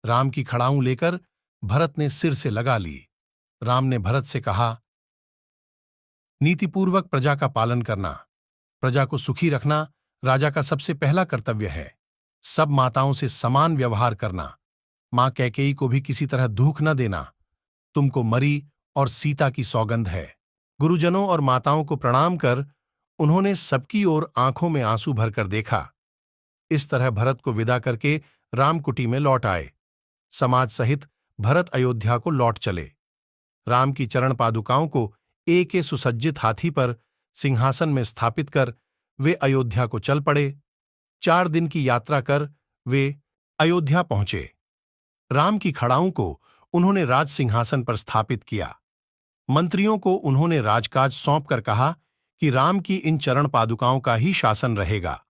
राम की खड़ाऊं लेकर भरत ने सिर से लगा ली। राम ने भरत से कहा, नीतिपूर्वक प्रजा का पालन करना, प्रजा को सुखी रखना राजा का सबसे पहला कर्तव्य है। सब माताओं से समान व्यवहार करना, मां कैकेयी को भी किसी तरह दुख न देना। तुमको मरी और सीता की सौगंध है। गुरुजनों और माताओं को प्रणाम कर उन्होंने सबकी ओर आंखों में आंसू भरकर देखा। इस तरह भरत को विदा करके रामकुटी में लौट आए। समाज सहित भरत अयोध्या को लौट चले। राम की चरण पादुकाओं को एक सुसज्जित हाथी पर सिंहासन में स्थापित कर वे अयोध्या को चल पड़े। 4 दिन की यात्रा कर वे अयोध्या पहुंचे। राम की खड़ाऊं को उन्होंने राज सिंहासन पर स्थापित किया। मंत्रियों को उन्होंने राजकाज सौंपकर कहा कि राम की इन चरण पादुकाओं का ही शासन रहेगा।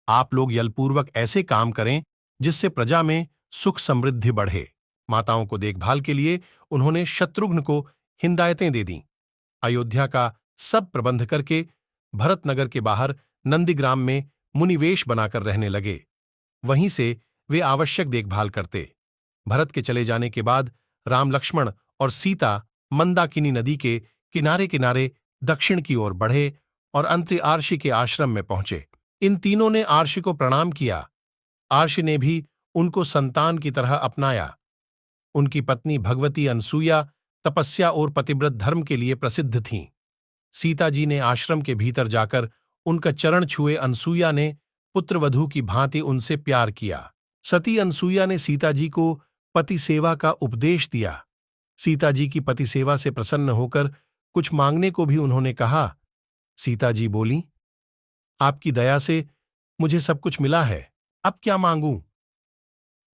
आप लोग यलपूर्वक ऐसे काम करें जिससे प्रजा में सुख समृद्धि बढ़े। माताओं को देखभाल के लिए उन्होंने शत्रुघ्न को हिदायतें दे दीं। अयोध्या का सब प्रबंध करके भरतनगर के बाहर नंदीग्राम में मुनिवेश बनाकर रहने लगे। वहीं से वे आवश्यक देखभाल करते। भरत के चले जाने के बाद राम, लक्ष्मण और सीता मंदाकिनी नदी के किनारे किनारे दक्षिण की ओर बढ़े और अंत्रि आर्षि के आश्रम में पहुंचे। इन तीनों ने आर्षि को प्रणाम किया। आर्षि ने भी उनको संतान की तरह अपनाया। उनकी पत्नी भगवती अनसुईया तपस्या और पतिव्रत धर्म के लिए प्रसिद्ध थीं। सीता जी ने आश्रम के भीतर जाकर उनका चरण छुए अनसुईया ने पुत्रवधू की भांति उनसे प्यार किया। सती अनसुईया ने सीता जी को पति सेवा का उपदेश दिया। सीता जी की पति सेवा से प्रसन्न होकर कुछ मांगने को भी उन्होंने कहा। सीता जी बोलीं, आपकी दया से मुझे सब कुछ मिला है, अब क्या मांगूं?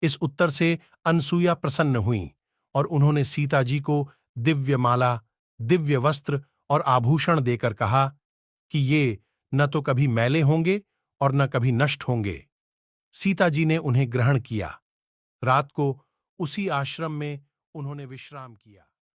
इस उत्तर से अनसुईया प्रसन्न हुईं और उन्होंने सीता जी को दिव्य माला, दिव्य वस्त्र और आभूषण देकर कहा कि ये न तो कभी मैले होंगे और न कभी नष्ट होंगे। सीता जी ने उन्हें ग्रहण किया। रात को उसी आश्रम में उन्होंने विश्राम किया।